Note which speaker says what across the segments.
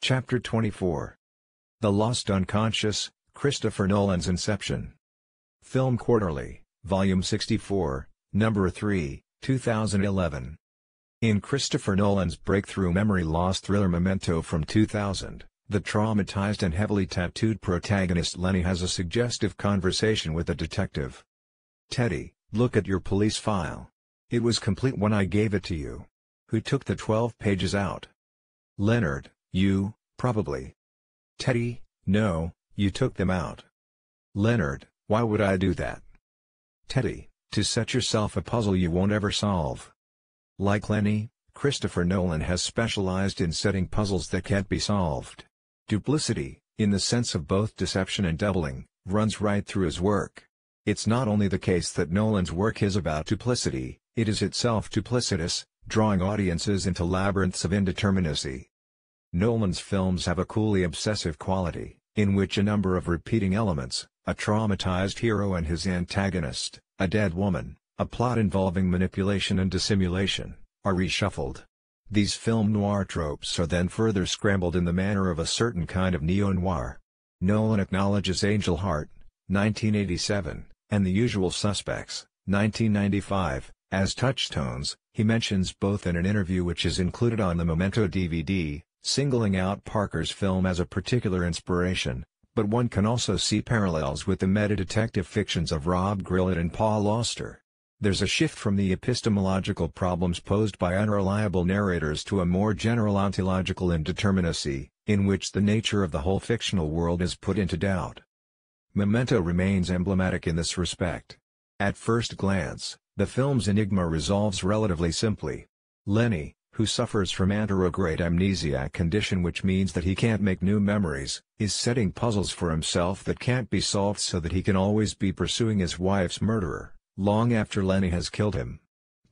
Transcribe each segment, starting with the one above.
Speaker 1: Chapter 24. The Lost Unconscious, Christopher Nolan's Inception. Film Quarterly, Volume 64, Number 3, 2011. In Christopher Nolan's breakthrough memory loss thriller Memento from 2000, the traumatized and heavily tattooed protagonist Lenny has a suggestive conversation with a detective. "Teddy, look at your police file. It was complete when I gave it to you. Who took the 12 pages out?" "Leonard, you, probably." "Teddy, no, you took them out." "Leonard, why would I do that?" "Teddy, to set yourself a puzzle you won't ever solve." Like Lenny, Christopher Nolan has specialized in setting puzzles that can't be solved. Duplicity, in the sense of both deception and doubling, runs right through his work. It's not only the case that Nolan's work is about duplicity, it is itself duplicitous, drawing audiences into labyrinths of indeterminacy. Nolan's films have a coolly obsessive quality, in which a number of repeating elements, a traumatized hero and his antagonist, a dead woman, a plot involving manipulation and dissimulation, are reshuffled. These film noir tropes are then further scrambled in the manner of a certain kind of neo-noir. Nolan acknowledges Angel Heart, 1987, and The Usual Suspects, 1995, as touchstones. He mentions both in an interview which is included on the Memento DVD, singling out Parker's film as a particular inspiration, but one can also see parallels with the meta-detective fictions of Rob Grillett and Paul Auster. There's a shift from the epistemological problems posed by unreliable narrators to a more general ontological indeterminacy, in which the nature of the whole fictional world is put into doubt. Memento remains emblematic in this respect. At first glance, the film's enigma resolves relatively simply. Lenny, who suffers from anterograde amnesiac condition, which means that he can't make new memories, is setting puzzles for himself that can't be solved so that he can always be pursuing hhis wife's murderer, long after Lenny has killed him.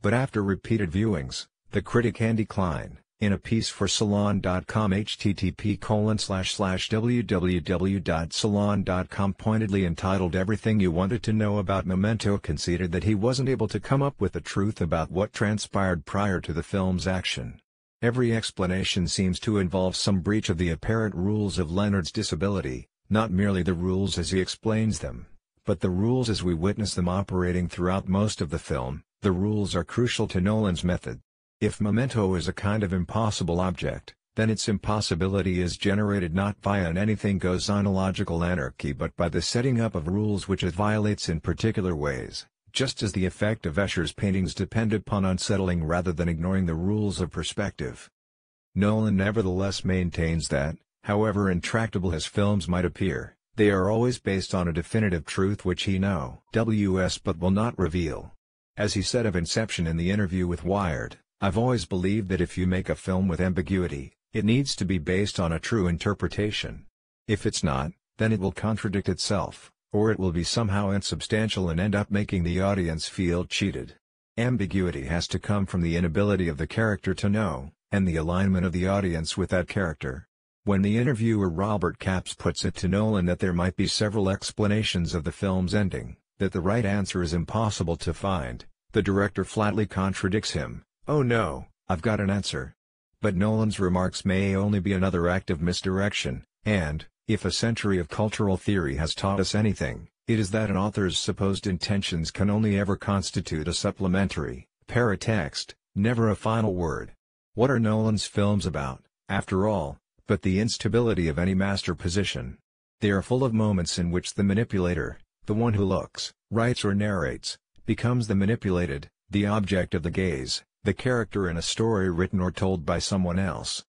Speaker 1: But after repeated viewings, the critic Andy Klein, in a piece for Salon.com http://www.salon.com pointedly entitled "Everything You Wanted to Know About Memento," conceded that he wasn't able to come up with the truth about what transpired prior to the film's action. Every explanation seems to involve some breach of the apparent rules of Leonard's disability, not merely the rules as he explains them, but the rules as we witness them operating throughout most of the film. The rules are crucial to Nolan's method. If Memento is a kind of impossible object, then its impossibility is generated not via an anything-goes ontological anarchy but by the setting up of rules which it violates in particular ways, just as the effect of Escher's paintings depend upon unsettling rather than ignoring the rules of perspective. Nolan nevertheless maintains that, however intractable his films might appear, they are always based on a definitive truth which he knows but will not reveal. As he said of Inception in the interview with Wired, "I've always believed that if you make a film with ambiguity, it needs to be based on a true interpretation. If it's not, then it will contradict itself, or it will be somehow insubstantial and end up making the audience feel cheated. Ambiguity has to come from the inability of the character to know, and the alignment of the audience with that character." When the interviewer Robert Capps puts it to Nolan that there might be several explanations of the film's ending, that the right answer is impossible to find, the director flatly contradicts him. "Oh no, I've got an answer." But Nolan's remarks may only be another act of misdirection, and, if a century of cultural theory has taught us anything, it is that an author's supposed intentions can only ever constitute a supplementary, paratext, never a final word. What are Nolan's films about, after all, but the instability of any master position? They are full of moments in which the manipulator, the one who looks, writes or narrates, becomes the manipulated, the object of the gaze, the character in a story written or told by someone else.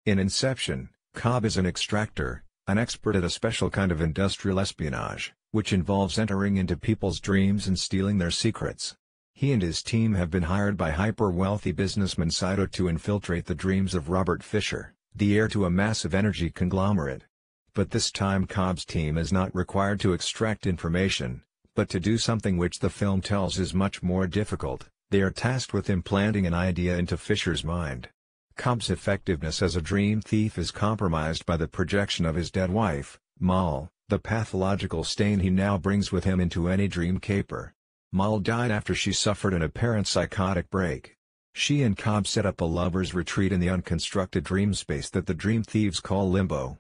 Speaker 1: In Inception, Cobb is an extractor, an expert at a special kind of industrial espionage, which involves entering into people's dreams and stealing their secrets. He and his team have been hired by hyper-wealthy businessman Saito to infiltrate the dreams of Robert Fisher, the heir to a massive energy conglomerate. But this time Cobb's team is not required to extract information, but to do something which the film tells is much more difficult. They are tasked with implanting an idea into Fisher's mind. Cobb's effectiveness as a dream thief is compromised by the projection of his dead wife, Moll, the pathological stain he now brings with him into any dream caper. Moll died after she suffered an apparent psychotic break. She and Cobb set up a lover's retreat in the unconstructed dream space that the dream thieves call Limbo.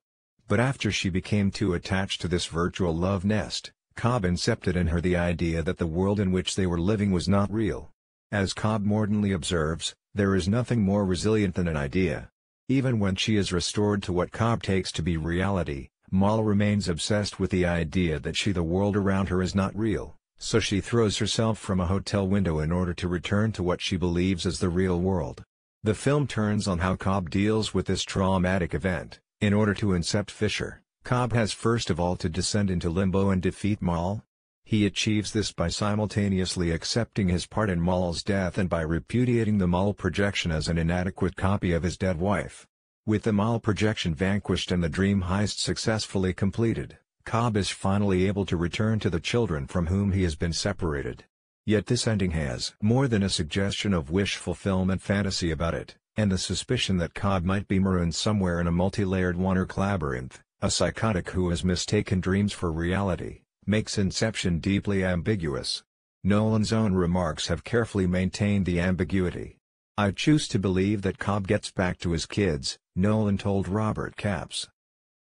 Speaker 1: But after she became too attached to this virtual love nest, Cobb incepted in her the idea that the world in which they were living was not real. As Cobb mordantly observes, there is nothing more resilient than an idea. Even when she is restored to what Cobb takes to be reality, Moll remains obsessed with the idea that the world around her is not real, so she throws herself from a hotel window in order to return to what she believes is the real world. The film turns on how Cobb deals with this traumatic event. In order to incept Fisher, Cobb has first of all to descend into limbo and defeat Moll. He achieves this by simultaneously accepting his part in Moll's death and by repudiating the Moll projection as an inadequate copy of his dead wife. With the Moll projection vanquished and the dream heist successfully completed, Cobb is finally able to return to the children from whom he has been separated. Yet this ending has more than a suggestion of wish fulfillment fantasy about it, and the suspicion that Cobb might be marooned somewhere in a multi-layered wonder labyrinth, a psychotic who has mistaken dreams for reality, makes Inception deeply ambiguous. Nolan's own remarks have carefully maintained the ambiguity. "I choose to believe that Cobb gets back to his kids," Nolan told Robert Capps.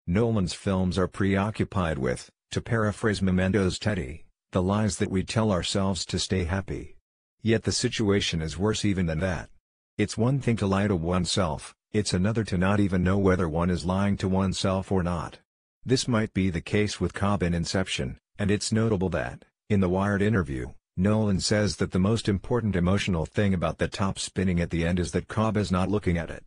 Speaker 1: Nolan's films are preoccupied with, to paraphrase Memento's Teddy, the lies that we tell ourselves to stay happy. Yet the situation is worse even than that. It's one thing to lie to oneself, it's another to not even know whether one is lying to oneself or not. This might be the case with Cobb in Inception, and it's notable that, in the Wired interview, Nolan says that the most important emotional thing about the top spinning at the end is that Cobb is not looking at it.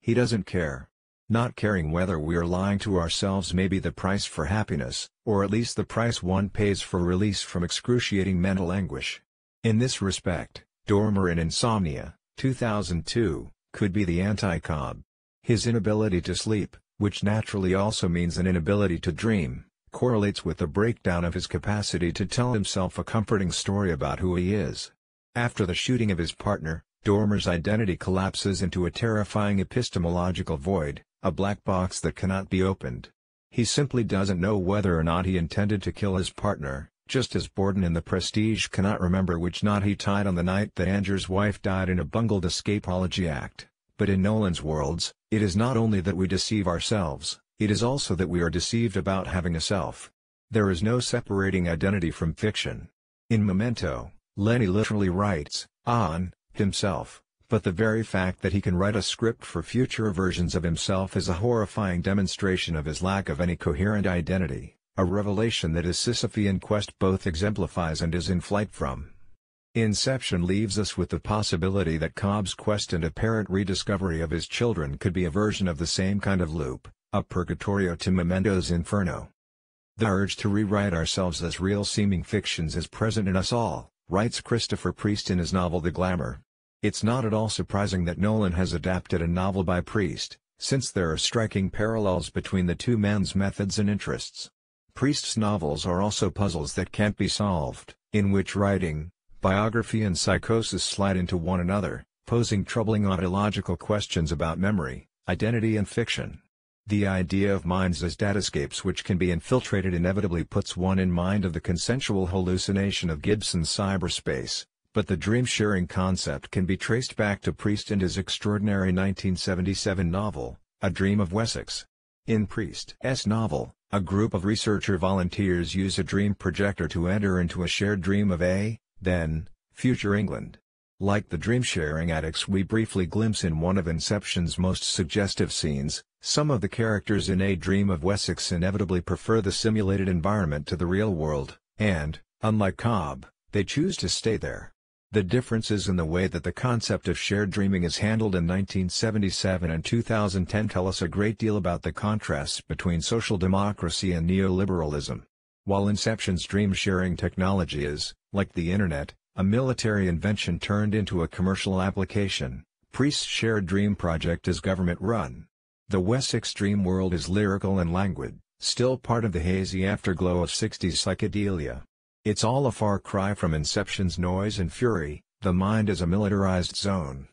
Speaker 1: He doesn't care. Not caring whether we are lying to ourselves may be the price for happiness, or at least the price one pays for release from excruciating mental anguish. In this respect, Dormer in Insomnia, 2002, could be the anti-Cobb. His inability to sleep, which naturally also means an inability to dream, correlates with the breakdown of his capacity to tell himself a comforting story about who he is. After the shooting of his partner, Dormer's identity collapses into a terrifying epistemological void, a black box that cannot be opened. He simply doesn't know whether or not he intended to kill his partner, just as Borden in The Prestige cannot remember which knot he tied on the night that Anger's wife died in a bungled escapology act. But in Nolan's worlds, it is not only that we deceive ourselves, it is also that we are deceived about having a self. There is no separating identity from fiction. In Memento, Lenny literally writes, on, himself, but the very fact that he can write a script for future versions of himself is a horrifying demonstration of his lack of any coherent identity, a revelation that his Sisyphean quest both exemplifies and is in flight from. Inception leaves us with the possibility that Cobb's quest and apparent rediscovery of his children could be a version of the same kind of loop, a purgatorio to Memento's Inferno. The urge to rewrite ourselves as real-seeming fictions is present in us all, writes Christopher Priest in his novel The Glamour. It's not at all surprising that Nolan has adapted a novel by Priest, since there are striking parallels between the two men's methods and interests. Priest's novels are also puzzles that can't be solved, in which writing, biography and psychosis slide into one another, posing troubling ontological questions about memory, identity and fiction. The idea of minds as datascapes which can be infiltrated inevitably puts one in mind of the consensual hallucination of Gibson's cyberspace, but the dream-sharing concept can be traced back to Priest and his extraordinary 1977 novel, A Dream of Wessex. In Priest's novel, a group of researcher volunteers use a dream projector to enter into a shared dream of then, future England. Like the dream-sharing addicts we briefly glimpse in one of Inception's most suggestive scenes, some of the characters in A Dream of Wessex inevitably prefer the simulated environment to the real world, and, unlike Cobb, they choose to stay there. The differences in the way that the concept of shared dreaming is handled in 1977 and 2010 tell us a great deal about the contrasts between social democracy and neoliberalism. While Inception's dream-sharing technology is, like the Internet, a military invention turned into a commercial application, Priest's shared dream project is government-run. The Wessex dream world is lyrical and languid, still part of the hazy afterglow of 60s psychedelia. It's all a far cry from Inception's noise and fury, the mind as a militarized zone.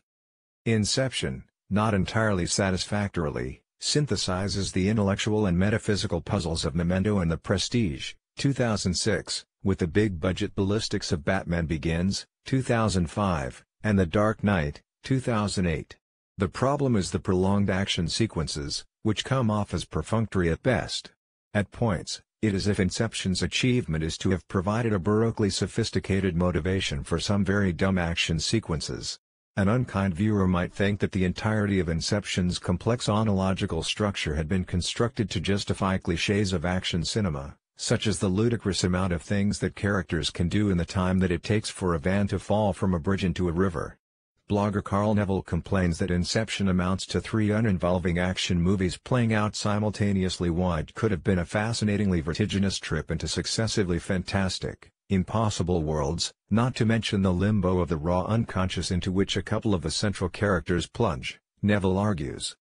Speaker 1: Inception, not entirely satisfactorily, synthesizes the intellectual and metaphysical puzzles of Memento and The Prestige, 2006, with the big-budget ballistics of Batman Begins, 2005, and The Dark Knight, 2008. The problem is the prolonged action sequences, which come off as perfunctory at best. At points, it is as if Inception's achievement is to have provided a baroquely sophisticated motivation for some very dumb action sequences. An unkind viewer might think that the entirety of Inception's complex ontological structure had been constructed to justify clichés of action cinema, such as the ludicrous amount of things that characters can do in the time that it takes for a van to fall from a bridge into a river. Blogger Carl Neville complains that Inception amounts to 3 uninvolving action movies playing out simultaneously. What could have been a fascinatingly vertiginous trip into successively fantastic, impossible worlds, not to mention the limbo of the raw unconscious into which a couple of the central characters plunge, Neville argues.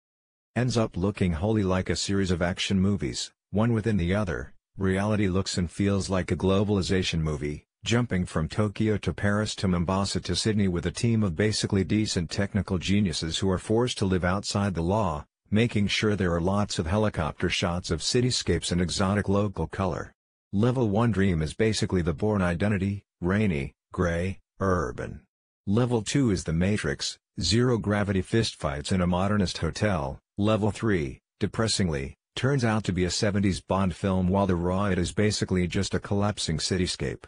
Speaker 1: Ends up looking wholly like a series of action movies, one within the other. Reality looks and feels like a globalization movie, jumping from Tokyo to Paris to Mombasa to Sydney with a team of basically decent technical geniuses who are forced to live outside the law, making sure there are lots of helicopter shots of cityscapes and exotic local color. Level 1 Dream is basically the Bourne Identity, rainy, grey, urban. Level 2 is The Matrix, zero-gravity fistfights in a modernist hotel. Level 3, depressingly, turns out to be a 70s Bond film, while the raw it is basically just a collapsing cityscape.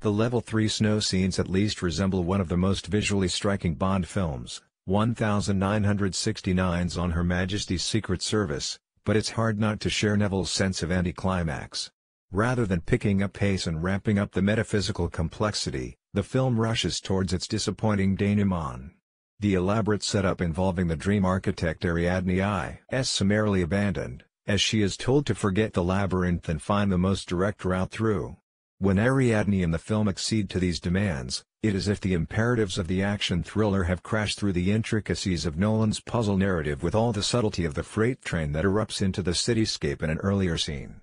Speaker 1: The Level 3 snow scenes at least resemble one of the most visually striking Bond films, 1969's On Her Majesty's Secret Service, but it's hard not to share Neville's sense of anticlimax. Rather than picking up pace and ramping up the metaphysical complexity, the film rushes towards its disappointing denouement. The elaborate setup involving the dream architect Ariadne is summarily abandoned, as she is told to forget the labyrinth and find the most direct route through. When Ariadne and the film accede to these demands, it is as if the imperatives of the action thriller have crashed through the intricacies of Nolan's puzzle narrative with all the subtlety of the freight train that erupts into the cityscape in an earlier scene.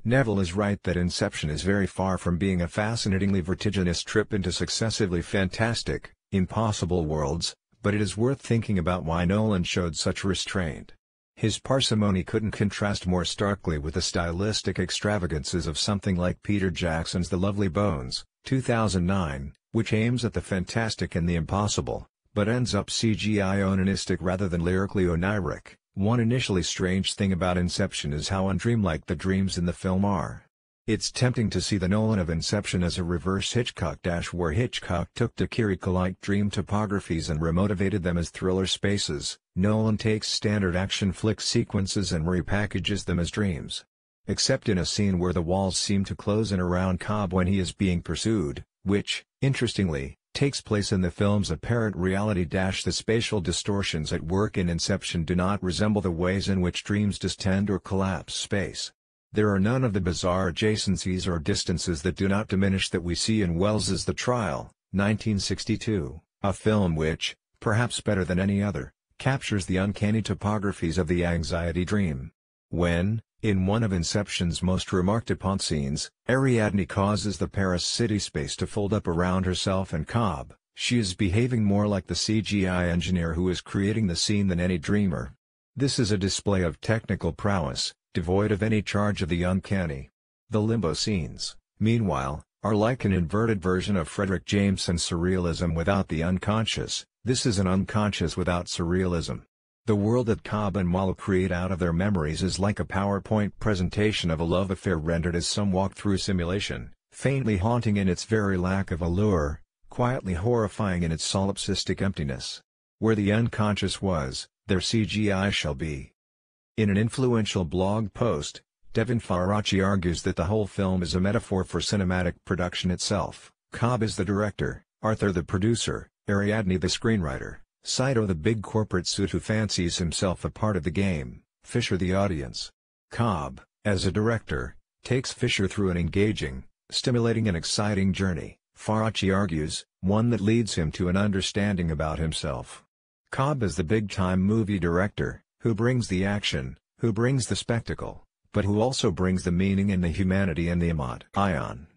Speaker 1: Neville is right that Inception is very far from being a fascinatingly vertiginous trip into successively fantastic, impossible worlds, but it is worth thinking about why Nolan showed such restraint. His parsimony couldn't contrast more starkly with the stylistic extravagances of something like Peter Jackson's The Lovely Bones, 2009, which aims at the fantastic and the impossible, but ends up CGI onanistic rather than lyrically oniric. One initially strange thing about Inception is how undreamlike the dreams in the film are. It's tempting to see the Nolan of Inception as a reverse Hitchcock where Hitchcock took Takiriko-like dream topographies and remotivated them as thriller spaces. Nolan takes standard action flick sequences and repackages them as dreams. Except in a scene where the walls seem to close in around Cobb when he is being pursued, which, interestingly, takes place in the film's apparent reality. The spatial distortions at work in Inception do not resemble the ways in which dreams distend or collapse space. There are none of the bizarre adjacencies or distances that do not diminish that we see in Wells's The Trial, 1962, a film which, perhaps better than any other, captures the uncanny topographies of the anxiety dream. When, in one of Inception's most remarked-upon scenes, Ariadne causes the Paris city space to fold up around herself and Cobb, she is behaving more like the CGI engineer who is creating the scene than any dreamer. This is a display of technical prowess, devoid of any charge of the uncanny. The limbo scenes, meanwhile, are like an inverted version of Frederick Jameson's surrealism without the unconscious. This is an unconscious without surrealism. The world that Cobb and Malo create out of their memories is like a PowerPoint presentation of a love affair rendered as some walk-through simulation, faintly haunting in its very lack of allure, quietly horrifying in its solipsistic emptiness. Where the unconscious was, there CGI shall be. In an influential blog post, Devin Faraci argues that the whole film is a metaphor for cinematic production itself. Cobb is the director, Arthur the producer, Ariadne the screenwriter, Saito the big corporate suit who fancies himself a part of the game, Fisher the audience. Cobb, as a director, takes Fisher through an engaging, stimulating and exciting journey, Faraci argues, one that leads him to an understanding about himself. Cobb is the big-time movie director, who brings the action, who brings the spectacle, but who also brings the meaning and the humanity and the ion.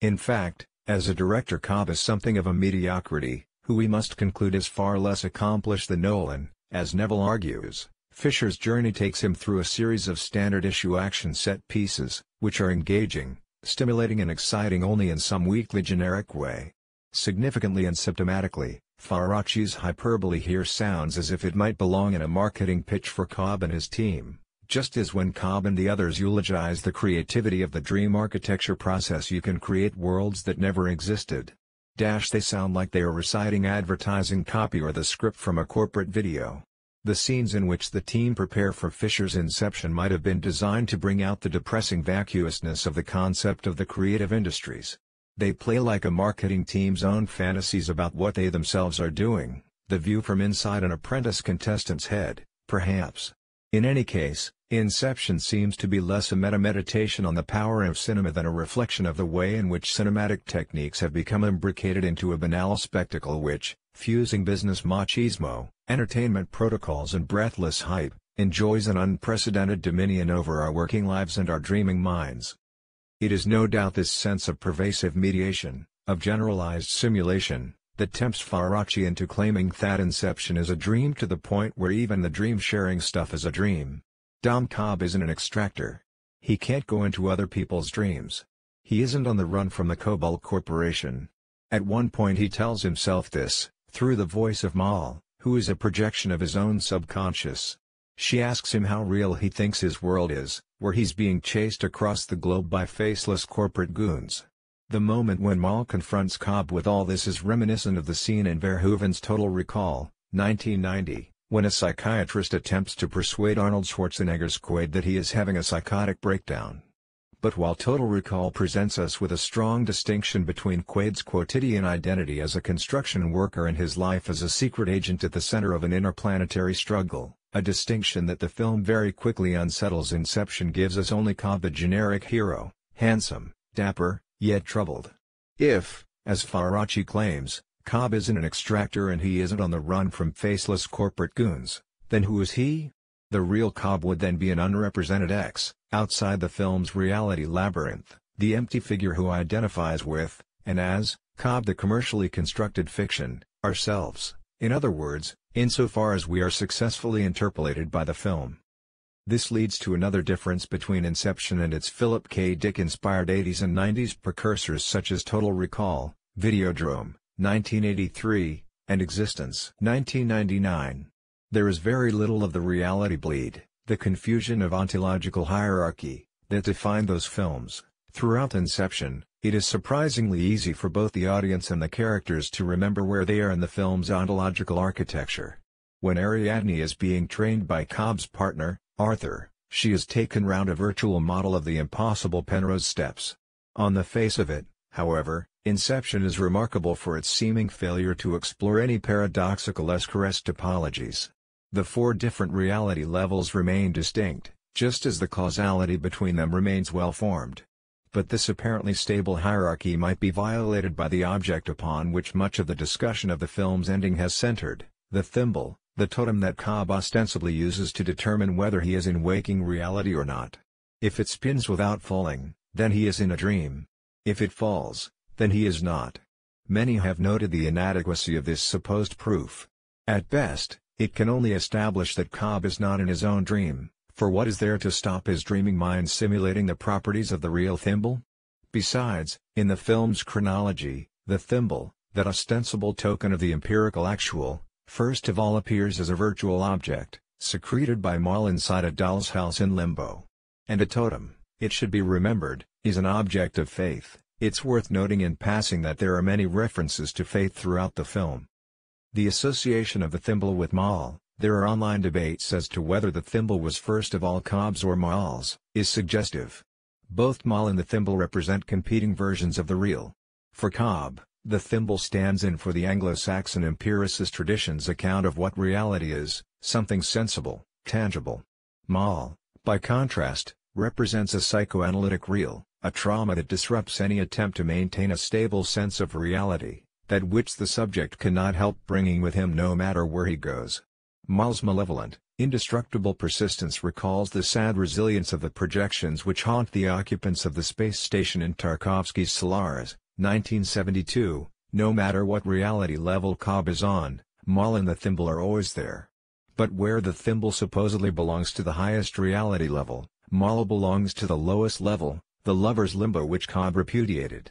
Speaker 1: In fact, as a director Cobb is something of a mediocrity, who we must conclude is far less accomplished than Nolan. As Neville argues, Fisher's journey takes him through a series of standard-issue action set pieces, which are engaging, stimulating and exciting only in some weakly generic way. Significantly and symptomatically, Faraci's hyperbole here sounds as if it might belong in a marketing pitch for Cobb and his team, just as when Cobb and the others eulogize the creativity of the dream architecture process, you can create worlds that never existed. They sound like they are reciting advertising copy or the script from a corporate video. The scenes in which the team prepare for Fisher's inception might have been designed to bring out the depressing vacuousness of the concept of the creative industries. They play like a marketing team's own fantasies about what they themselves are doing, the view from inside an apprentice contestant's head, perhaps. In any case, Inception seems to be less a meta-meditation on the power of cinema than a reflection of the way in which cinematic techniques have become imbricated into a banal spectacle which, fusing business machismo, entertainment protocols and breathless hype, enjoys an unprecedented dominion over our working lives and our dreaming minds. It is no doubt this sense of pervasive mediation, of generalized simulation, that tempts Faraci into claiming that Inception is a dream to the point where even the dream-sharing stuff is a dream. Dom Cobb isn't an extractor. He can't go into other people's dreams. He isn't on the run from the Cobalt Corporation. At one point he tells himself this, through the voice of Mal, who is a projection of his own subconscious. She asks him how real he thinks his world is, where he's being chased across the globe by faceless corporate goons. The moment when Mal confronts Cobb with all this is reminiscent of the scene in Verhoeven's Total Recall, 1990. When a psychiatrist attempts to persuade Arnold Schwarzenegger's Quaid that he is having a psychotic breakdown. But while Total Recall presents us with a strong distinction between Quaid's quotidian identity as a construction worker and his life as a secret agent at the center of an interplanetary struggle, a distinction that the film very quickly unsettles, Inception gives us only Cobb the generic hero, handsome, dapper, yet troubled. If, as Faraci claims, Cobb isn't an extractor and he isn't on the run from faceless corporate goons, then who is he? The real Cobb would then be an unrepresented X, outside the film's reality labyrinth, the empty figure who identifies with, and as, Cobb the commercially constructed fiction, ourselves, in other words, insofar as we are successfully interpolated by the film. This leads to another difference between Inception and its Philip K. Dick-inspired 80s and 90s precursors such as Total Recall, Videodrome, 1983, and Existence, 1999. There is very little of the reality bleed, the confusion of ontological hierarchy, that defined those films. Throughout Inception, it is surprisingly easy for both the audience and the characters to remember where they are in the film's ontological architecture. When Ariadne is being trained by Cobb's partner, Arthur, she is taken round a virtual model of the impossible Penrose steps. On the face of it, however, Inception is remarkable for its seeming failure to explore any paradoxical Escarres topologies. The four different reality levels remain distinct, just as the causality between them remains well formed. But this apparently stable hierarchy might be violated by the object upon which much of the discussion of the film's ending has centered, the thimble, the totem that Cobb ostensibly uses to determine whether he is in waking reality or not. If it spins without falling, then he is in a dream. If it falls, then he is not. Many have noted the inadequacy of this supposed proof. At best, it can only establish that Cobb is not in his own dream, for what is there to stop his dreaming mind simulating the properties of the real thimble? Besides, in the film's chronology, the thimble, that ostensible token of the empirical actual, first of all appears as a virtual object, secreted by Mal inside a doll's house in limbo. And a totem, it should be remembered, is an object of faith. It's worth noting in passing that there are many references to faith throughout the film. The association of the thimble with Mal, there are online debates as to whether the thimble was first of all Cobb's or Mal's, is suggestive. Both Mal and the thimble represent competing versions of the real. For Cobb, the thimble stands in for the Anglo-Saxon empiricist tradition's account of what reality is, something sensible, tangible. Mal, by contrast, represents a psychoanalytic real, a trauma that disrupts any attempt to maintain a stable sense of reality, that which the subject cannot help bringing with him no matter where he goes. Mal's malevolent, indestructible persistence recalls the sad resilience of the projections which haunt the occupants of the space station in Tarkovsky's Solaris, 1972. No matter what reality level Cobb is on, Mal and the thimble are always there. But where the thimble supposedly belongs to the highest reality level, Mal belongs to the lowest level, the lover's limbo which Cobb repudiated.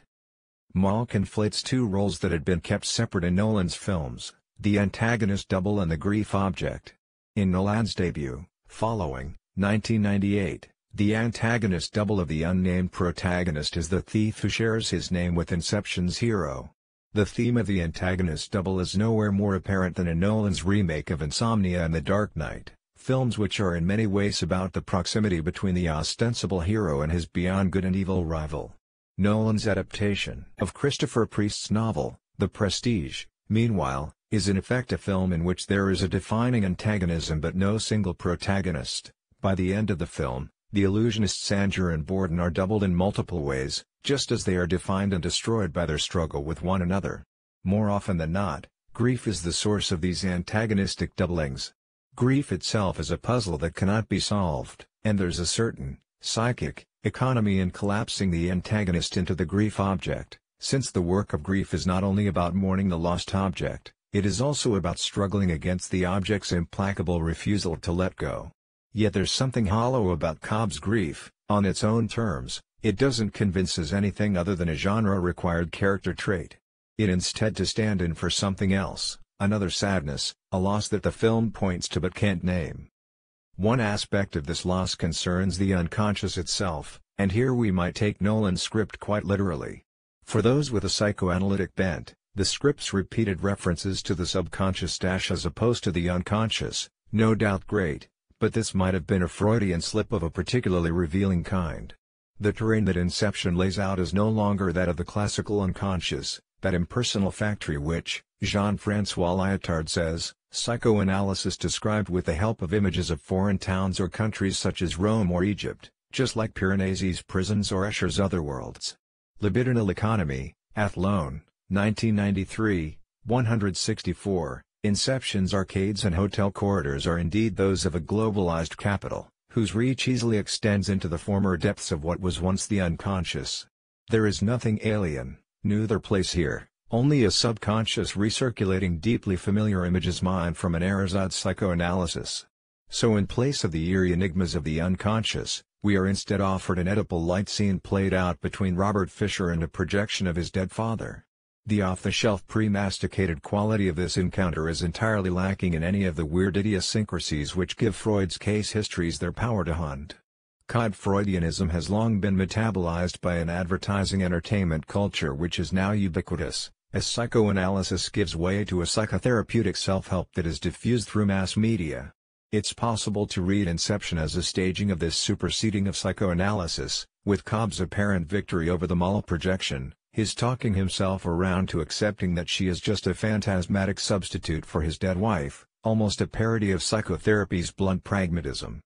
Speaker 1: Mal conflates two roles that had been kept separate in Nolan's films, The Antagonist Double and the Grief Object. In Nolan's debut, Following, 1998, the antagonist double of the unnamed protagonist is the thief who shares his name with Inception's hero. The theme of the antagonist double is nowhere more apparent than in Nolan's remake of Insomnia and The Dark Knight, films which are in many ways about the proximity between the ostensible hero and his beyond good and evil rival. Nolan's adaptation of Christopher Priest's novel, The Prestige, meanwhile, is in effect a film in which there is a defining antagonism but no single protagonist. By the end of the film, the illusionists Sanger and Borden are doubled in multiple ways, just as they are defined and destroyed by their struggle with one another. More often than not, grief is the source of these antagonistic doublings. Grief itself is a puzzle that cannot be solved, and there's a certain psychic economy in collapsing the antagonist into the grief object, since the work of grief is not only about mourning the lost object, it is also about struggling against the object's implacable refusal to let go. Yet there's something hollow about Cobb's grief. On its own terms, it doesn't convince us anything other than a genre-required character trait. It instead to stand in for something else, another sadness, a loss that the film points to but can't name. One aspect of this loss concerns the unconscious itself, and here we might take Nolan's script quite literally. For those with a psychoanalytic bent, the script's repeated references to the subconscious as opposed to the unconscious, no doubt great, but this might have been a Freudian slip of a particularly revealing kind. The terrain that Inception lays out is no longer that of the classical unconscious, that impersonal factory which, Jean-François Lyotard says, psychoanalysis described with the help of images of foreign towns or countries such as Rome or Egypt, just like Piranesi's prisons or Escher's otherworlds. Libidinal Economy, Athlone, 1993, 164. Inception's arcades and hotel corridors are indeed those of a globalized capital, whose reach easily extends into the former depths of what was once the unconscious. There is nothing alien, new their place here, only a subconscious recirculating deeply familiar images mined from an Arizard psychoanalysis. So in place of the eerie enigmas of the unconscious, we are instead offered an Oedipal light scene played out between Robert Fisher and a projection of his dead father. The off-the-shelf pre-masticated quality of this encounter is entirely lacking in any of the weird idiosyncrasies which give Freud's case histories their power to hunt. Cod Freudianism has long been metabolized by an advertising entertainment culture which is now ubiquitous, as psychoanalysis gives way to a psychotherapeutic self-help that is diffused through mass media. It's possible to read Inception as a staging of this superseding of psychoanalysis, with Cobb's apparent victory over the Mull projection, his talking himself around to accepting that she is just a phantasmatic substitute for his dead wife, almost a parody of psychotherapy's blunt pragmatism.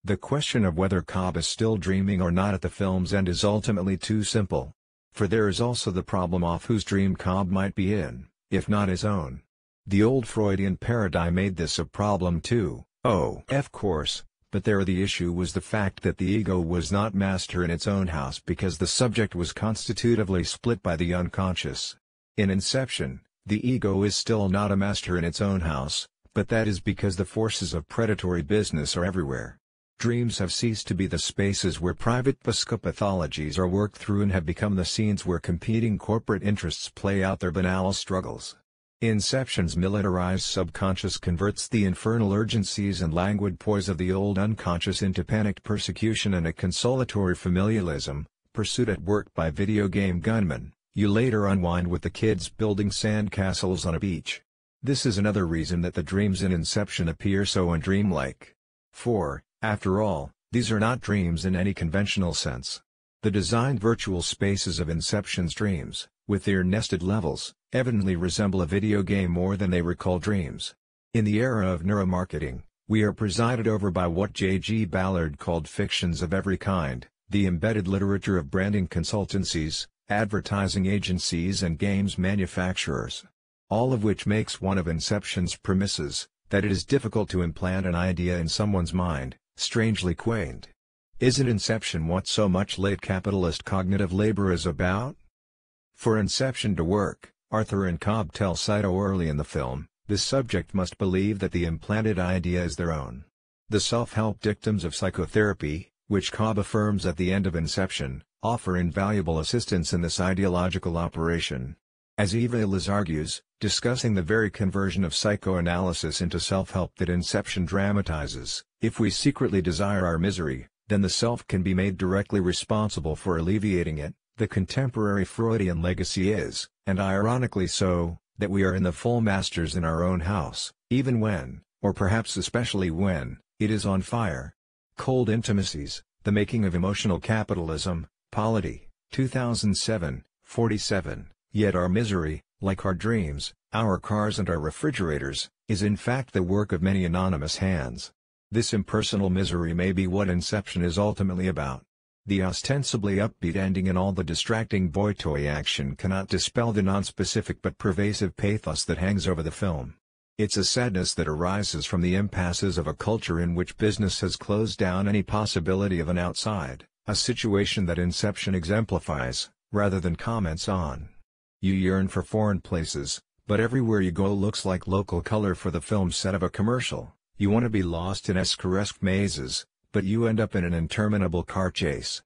Speaker 1: The question of whether Cobb is still dreaming or not at the film's end is ultimately too simple. For there is also the problem of whose dream Cobb might be in, if not his own. The old Freudian paradigm made this a problem too, of course. But there the issue was the fact that the ego was not master in its own house because the subject was constitutively split by the unconscious. In Inception, the ego is still not a master in its own house, but that is because the forces of predatory business are everywhere. Dreams have ceased to be the spaces where private psychopathologies are worked through and have become the scenes where competing corporate interests play out their banal struggles. Inception's militarized subconscious converts the infernal urgencies and languid poise of the old unconscious into panicked persecution and a consolatory familialism, pursued at work by video game gunmen. You later unwind with the kids building sandcastles on a beach. This is another reason that the dreams in Inception appear so undreamlike. For, after all, these are not dreams in any conventional sense. The designed virtual spaces of Inception's dreams, with their nested levels, evidently resemble a video game more than they recall dreams. In the era of neuromarketing, we are presided over by what J.G. Ballard called fictions of every kind, the embedded literature of branding consultancies, advertising agencies and games manufacturers. All of which makes one of Inception's premises, that it is difficult to implant an idea in someone's mind, strangely quaint. Isn't Inception what so much late capitalist cognitive labor is about? For Inception to work, Arthur and Cobb tell Saito early in the film, the subject must believe that the implanted idea is their own. The self-help dictums of psychotherapy, which Cobb affirms at the end of Inception, offer invaluable assistance in this ideological operation. As Eva Illes argues, discussing the very conversion of psychoanalysis into self-help that Inception dramatizes, if we secretly desire our misery, then the self can be made directly responsible for alleviating it. The contemporary Freudian legacy is, and ironically so, that we are in the full masters in our own house, even when, or perhaps especially when, it is on fire. Cold Intimacies, The Making of Emotional Capitalism, Polity, 2007, 47. Yet our misery, like our dreams, our cars and our refrigerators, is in fact the work of many anonymous hands. This impersonal misery may be what Inception is ultimately about. The ostensibly upbeat ending and all the distracting boy-toy action cannot dispel the nonspecific but pervasive pathos that hangs over the film. It's a sadness that arises from the impasses of a culture in which business has closed down any possibility of an outside, a situation that Inception exemplifies, rather than comments on. You yearn for foreign places, but everywhere you go looks like local color for the film set of a commercial. You want to be lost in escaresque mazes, but you end up in an interminable car chase.